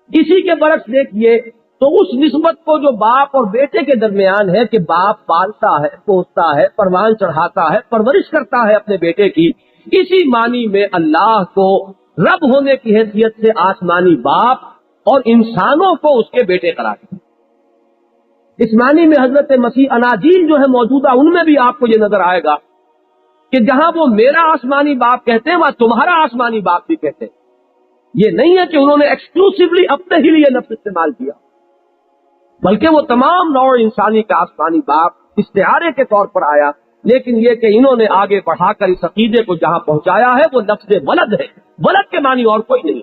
اسی کے برعکس دیکھیے تو اس نسبت کو جو باپ اور بیٹے کے درمیان ہے کہ باپ پالتا ہے، پوستا ہے، پروان چڑھاتا ہے، پرورش کرتا ہے اپنے بیٹے کی، اسی معنی میں اللہ کو رب ہونے کی حیثیت سے آسمانی باپ اور انسانوں کو اس کے بیٹے قرار دیا. اس معنی میں حضرت مسیح اناجیل جو ہے موجودہ ان میں بھی آپ کو یہ نظر آئے گا کہ جہاں وہ میرا آسمانی باپ کہتے ہیں وہاں تمہارا آسمانی باپ بھی کہتے ہیں. یہ نہیں ہے کہ انہوں نے ایکسکلوسیولی اپنے ہی لیے لفظ استعمال کیا، بلکہ وہ تمام نوع انسانی کا آسمانی باپ استعارے کے طور پر آیا. لیکن یہ کہ انہوں نے آگے بڑھا کر اس عقیدے کو جہاں پہنچایا ہے وہ لفظ ولد ہے. ولد کے معنی اور کوئی نہیں.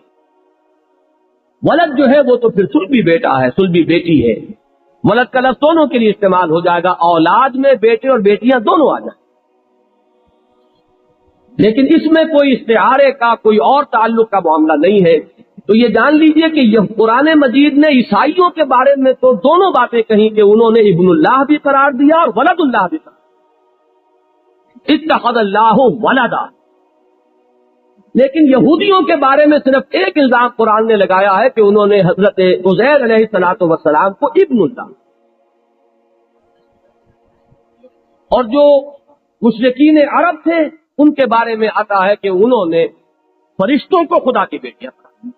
ولد جو ہے وہ تو پھر سلبی بیٹا ہے، سلبی بیٹی ہے. ولد کا لفظ دونوں کے لیے استعمال ہو جائے گا، اولاد میں بیٹے اور بیٹیاں دونوں آ جائیں. لیکن اس میں کوئی استعارے کا، کوئی اور تعلق کا معاملہ نہیں ہے. تو یہ جان لیجئے کہ یہ قرآن مجید نے عیسائیوں کے بارے میں تو دونوں باتیں کہیں کہ انہوں نے ابن اللہ بھی قرار دیا اور ولد اللہ بھی قرار دیا. اتخذ اللہ ولدا. لیکن یہودیوں کے بارے میں صرف ایک الزام قرآن نے لگایا ہے کہ انہوں نے حضرت عزیر علیہ الصلوۃ والسلام کو ابن اللہ. اور جو مشرکین عرب تھے ان کے بارے میں آتا ہے کہ انہوں نے فرشتوں کو خدا کی بیٹیاں کہا.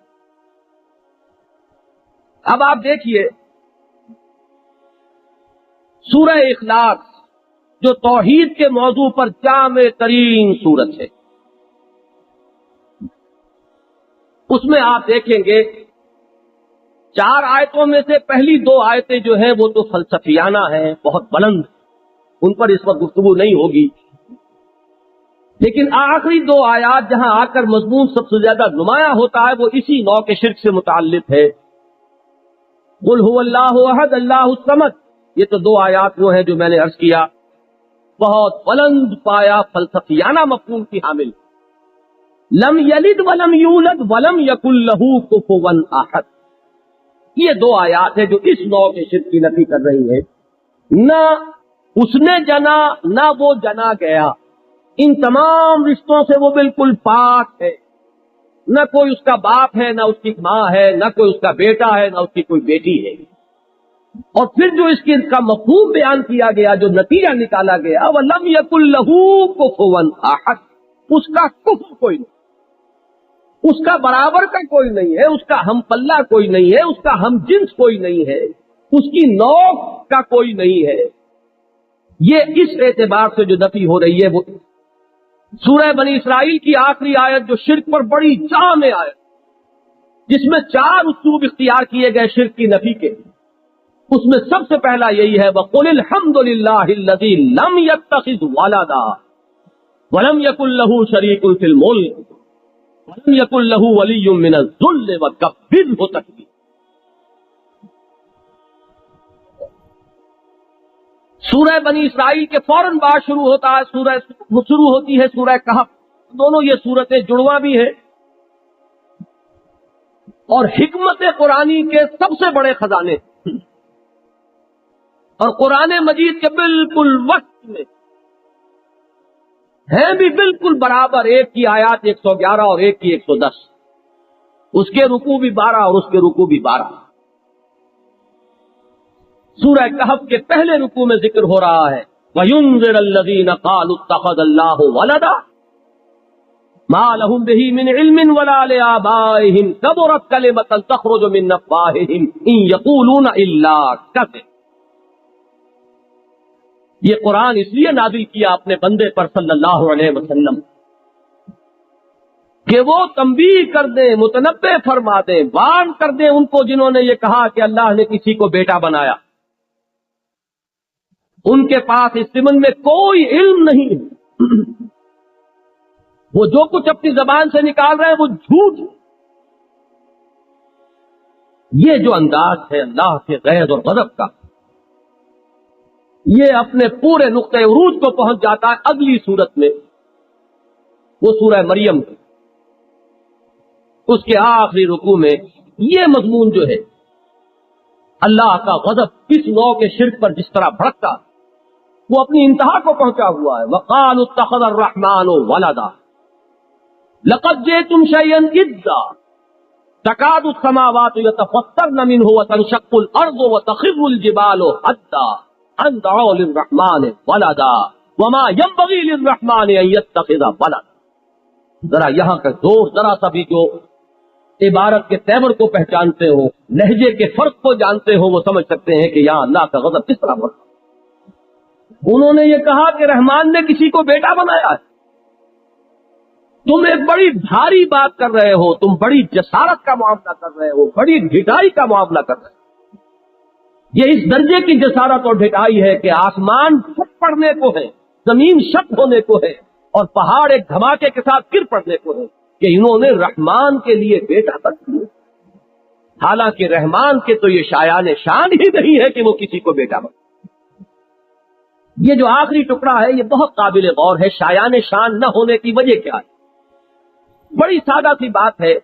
اب آپ دیکھیے سورہ اخلاص جو توحید کے موضوع پر جامع ترین سورت ہے، اس میں آپ دیکھیں گے 4 آیتوں میں سے پہلی 2 آیتیں جو ہیں وہ تو فلسفیانہ ہیں، بہت بلند، ان پر اس وقت گفتگو نہیں ہوگی. لیکن آخری 2 آیات جہاں آ کر مضمون سب سے زیادہ نمایاں ہوتا ہے وہ اسی نوع کے شرک سے متعلق ہے. قل هو اللہ احد اللہ الصمد، یہ تو 2 آیات وہ ہیں جو میں نے عرض کیا بہت بلند پایا فلسفیانہ مفہوم کی حامل. لم یلد ولم یولد ولم یکن لہ کفوا احد، یہ 2 آیات ہیں جو اس نوع کے شرک کی نفی کر رہی ہیں. نہ اس نے جنا نہ وہ جنا گیا، ان تمام رشتوں سے وہ بالکل پاک ہے. نہ کوئی اس کا باپ ہے، نہ اس کی ماں ہے، نہ کوئی اس کا بیٹا ہے، نہ اس کی کوئی بیٹی ہے. اور پھر جو اس کا مفہوم بیان کیا گیا، جو نتیجہ نکالا گیا، وَلَمْ يَكُنْ لَهُ كُفُوًا أَحَدٌ، اس کا کفو کوئی نہیں، اس کا برابر کا کوئی نہیں ہے، اس کا ہم پلہ کوئی نہیں ہے، اس کا ہم جنس کوئی نہیں ہے، اس کی نوع کا کوئی نہیں ہے. یہ اس اعتبار سے جو نفی ہو رہی ہے وہ سورہ بنی اسرائیل کی آخری آیت جو شرک پر بڑی جامع آیت، جس میں 4 اسلوب اختیار کیے گئے شرک کی نفی کے، اس میں سب سے پہلا یہی ہے وَقُلِ الْحَمْدُ لِلَّهِ الَّذِي لَمْ يَتَّخِذْ وَلَدًا وَلَمْ يَكُنْ لَهُ شَرِيكٌ فِي الْمُلْكِ وَلَمْ يَكُنْ لَهُ وَلِيٌّ مِّنَ الذُّلِّ وَكَبِّرْهُ تَكْبِيرًا. سورہ بنی اسرائیل کے فوراً بعد شروع ہوتی ہے سورہ کہف. دونوں یہ صورتیں جڑواں بھی ہیں اور حکمت قرآنی کے سب سے بڑے خزانے، اور قرآن مجید کے بالکل وقت میں ہیں بھی بالکل برابر. ایک کی آیات 111 اور ایک کی 110، اس کے رکوع بھی 12 اور اس کے رکوع بھی 12. سورہ کہف کے پہلے رکوع میں ذکر ہو رہا ہے وَيُنذِرَ الَّذِينَ قَالُوا اتَّخَذَ اللَّهُ وَلَدًا مَا لَهُم بِهِ مِنْ عِلْمٍ وَلَا لِآبَائِهِمْ كَبُرَتْ كَلِمَةً تَخْرُجُ مِنْ أَفْوَاهِهِمْ إِنْ يَقُولُونَ إِلَّا كَذِبًا. یہ قرآن اس لیے نازل کیا اپنے بندے پر صلی اللہ علیہ وسلم کہ وہ تنبیہ کر دیں، متنبہ فرما دیں، وارن کر دیں ان کو جنہوں نے یہ کہا کہ اللہ نے کسی کو بیٹا بنایا. ان کے پاس اس ضمن میں کوئی علم نہیں ہے، وہ جو کچھ اپنی زبان سے نکال رہے ہیں وہ جھوٹ ہے. یہ جو انداز ہے اللہ کے غیظ اور غضب کا، یہ اپنے پورے نقطۂ عروج کو پہنچ جاتا ہے اگلی صورت میں، وہ سورہ مریم کی. اس کے آخری رکوع میں یہ مضمون جو ہے اللہ کا غضب اس نوع کے شرک پر جس طرح بھڑکتا وہ اپنی انتہا کو پہنچا ہوا ہے. وَقَالُوا اتَّخَذَ الرَّحْمَٰنُ وَلَدًا لَقَدْ جِئْتُمْ شَيْئًا إِدًّا تَكَادُ السَّمَاوَاتُ يَتَفَطَّرْنَ مِنْهُ وَتَنشَقُّ الْأَرْضُ وَتَخِرُّ الْجِبَالُ هَدًّا أَن دَعَوْا لِلرَّحْمَٰنِ وَلَدًا وَمَا يَنبَغِي لِلرَّحْمَٰنِ أَن يَتَّخِذَ وَلَدًا. ذرا یہاں کا زور، ذرا سا بھی جو عبارت کے تیور کو پہچانتے ہو، لہجے کے فرق کو جانتے ہو، وہ سمجھ سکتے ہیں کہ یہاں اللہ کا غضب کس طرح بڑھتا. انہوں نے یہ کہا کہ رحمان نے کسی کو بیٹا بنایا ہے. تم ایک بڑی بھاری بات کر رہے ہو، تم بڑی جسارت کا معاملہ کر رہے ہو، بڑی ڈھٹائی کا معاملہ کر رہے ہو. یہ اس درجے کی جسارت اور ڈھٹائی ہے کہ آسمان پھٹ پڑنے کو ہے، زمین شک ہونے کو ہے، اور پہاڑ ایک دھماکے کے ساتھ گر پڑنے کو ہے کہ انہوں نے رحمان کے لیے بیٹا بن دیا. حالانکہ رحمان کے تو یہ شایان شان ہی نہیں ہے کہ وہ کسی کو بیٹا بن. یہ جو آخری ٹکڑا ہے یہ بہت قابل غور ہے. شایان شان نہ ہونے کی وجہ کیا ہے؟ بڑی سادہ سی بات ہے،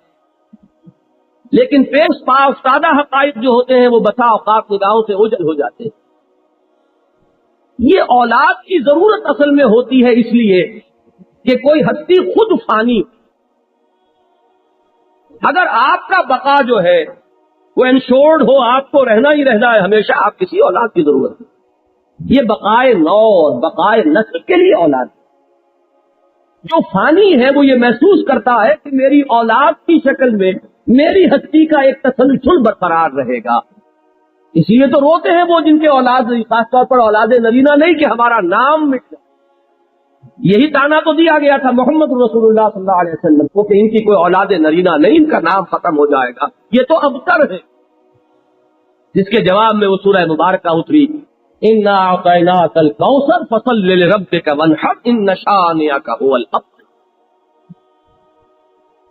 لیکن پیش پا افتادہ حقائق جو ہوتے ہیں وہ بسا اوقات نگاہوں سے اوجھل ہو جاتے ہیں. یہ اولاد کی ضرورت اصل میں ہوتی ہے اس لیے کہ کوئی ہستی خود فانی، اگر آپ کا بقا جو ہے وہ انشورڈ ہو، آپ کو رہنا ہی رہنا ہے ہمیشہ، آپ کسی اولاد کی ضرورت ہے۔ یہ بقائے نو اور بقائے نسل کے لیے اولاد ہے۔ جو فانی ہے وہ یہ محسوس کرتا ہے کہ میری اولاد کی شکل میں میری ہستی کا ایک تسلسل برقرار رہے گا، اسی لیے تو روتے ہیں وہ جن کے اولاد نہیں، خاص طور پر اولاد نرینہ نہیں، کہ ہمارا نام مٹ جائے۔ یہی تانا تو دیا گیا تھا محمد رسول اللہ صلی اللہ علیہ وسلم کو کہ ان کی کوئی اولاد نرینہ نہیں، ان کا نام ختم ہو جائے گا۔ یہ تو ابتر ہے، جس کے جواب میں وہ سورہ مبارکہ اتری، اِنَّا أَعْطَيْنَاكَ الْكَوْثَرَ فَصَلِّ لِرَبِّكَ وَانْحَرْ إِنَّ شَانِئَكَ هُوَ الْأَبْتَرُ۔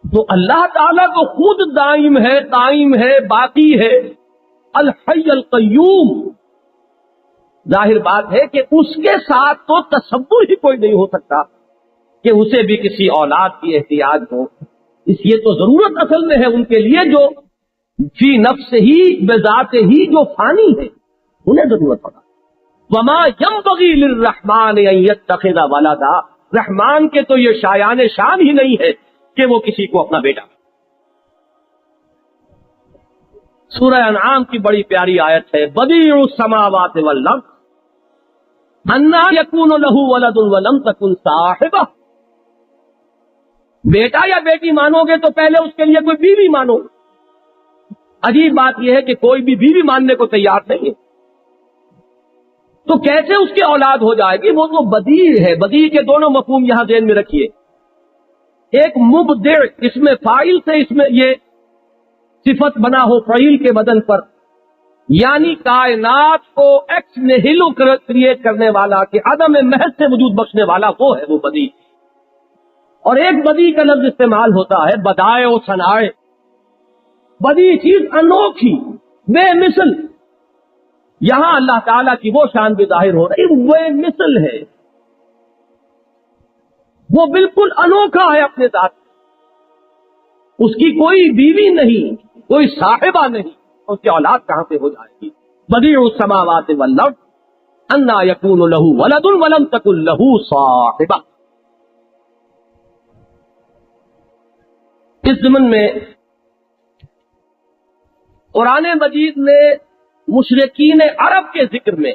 تو اللہ تعالیٰ کو خود دائم ہے، قائم ہے، باقی ہے، الحی القیوم۔ ظاہر بات ہے کہ اس کے ساتھ تو تصور ہی کوئی نہیں ہو سکتا کہ اسے بھی کسی اولاد کی احتیاج ہو، اس لیے تو ضرورت اصل میں ہے ان کے لیے جو فی نفس ہی بذات ہی جو فانی ہے، انہیں ضرورت پڑا۔ وما ينبغي للرحمن ان يتخذ ولدا، رحمان کے تو یہ شایان شان ہی نہیں ہے کہ وہ کسی کو اپنا بیٹا۔ سورہ انعام کی بڑی پیاری آیت ہے، بدیع السماوات والارض انا یکون له ولد ولم تکن صاحبہ۔ بیٹا یا بیٹی مانو گے تو پہلے اس کے لیے کوئی بیوی مانو۔ عجیب بات یہ ہے کہ کوئی بھی بیوی ماننے کو تیار نہیں ہے، تو کیسے اس کی اولاد ہو جائے گی؟ وہ تو بدیع ہے۔ بدیع کے دونوں مفہوم یہاں ذہن میں رکھیے، ایک مبدع، اس میں فاعل سے اس میں یہ صفت بنا ہو فعیل کے بدن پر، یعنی کائنات کو ایکس نہیلو کریٹ کرنے والا، کہ عدم محض سے وجود بخشنے والا، وہ ہے وہ بدیع۔ اور ایک بدیع کا لفظ استعمال ہوتا ہے بدائے و صنائے، بدیع چیز انوکھی، بے مثل۔ یہاں اللہ تعالیٰ کی وہ شان بھی ظاہر ہو رہی، وہ مثل ہے، وہ بالکل انوکھا ہے اپنے ذات میں، اس کی کوئی بیوی نہیں، کوئی صاحبہ نہیں، اس کی اولاد کہاں سے ہو جائے گی؟ بدیع السماوات والارض انا یکون له ولد ولم تکن له صاحبہ۔ اس ضمن میں قرآن مجید نے مشرکین عرب کے ذکر میں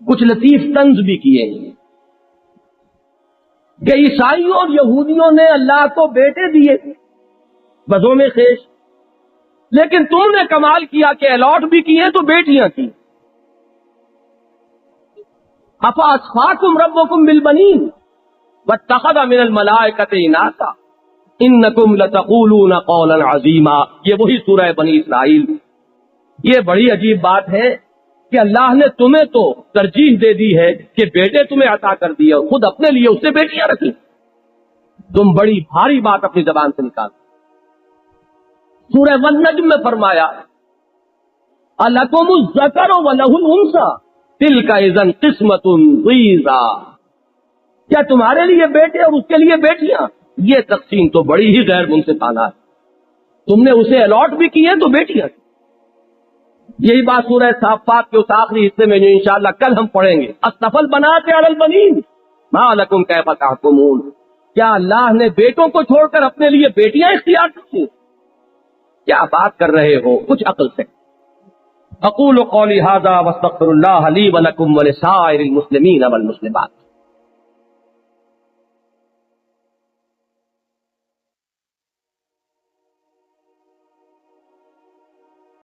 کچھ لطیف طنز بھی کیے ہیں کہ عیسائیوں اور یہودیوں نے اللہ کو بیٹے دیے بدوں میں خیش، لیکن تم نے کمال کیا کہ الاٹ بھی کیے تو بیٹیاں کی۔ افاصفاکم ربکم بالبنین واتخذ من الملائکۃ اناثا انکم لتقولون قولا عظیما۔ یہ وہی سورہ بنی اسرائیل۔ یہ بڑی عجیب بات ہے کہ اللہ نے تمہیں تو ترجیح دے دی ہے کہ بیٹے تمہیں عطا کر دیے اور خود اپنے لیے اس سے بیٹیاں رکھی، تم بڑی بھاری بات اپنی زبان سے نکال۔ سورہ والنجم میں فرمایا الکم الذکر ولہ الانثی تلک اذا قسمۃ ضیزی، کیا تمہارے لیے بیٹے اور اس کے لیے بیٹیاں؟ یہ تقسیم تو بڑی ہی غیر منصفانہ ہے، تم نے اسے الاٹ بھی کی ہے تو بیٹیاں۔ یہی بات سورہ صافات کے اس آخری حصے میں جو انشاءاللہ کل ہم پڑھیں گے، اصطفی البنات علی البنین ما لکم کیف تحکمون، کیا اللہ نے بیٹوں کو چھوڑ کر اپنے لیے بیٹیاں اختیار کی؟ کیا بات کر رہے ہو، کچھ عقل سے۔ اقول قولی ھذا واستغفر اللہ لی ولکم ولسائر المسلمین والمسلمات۔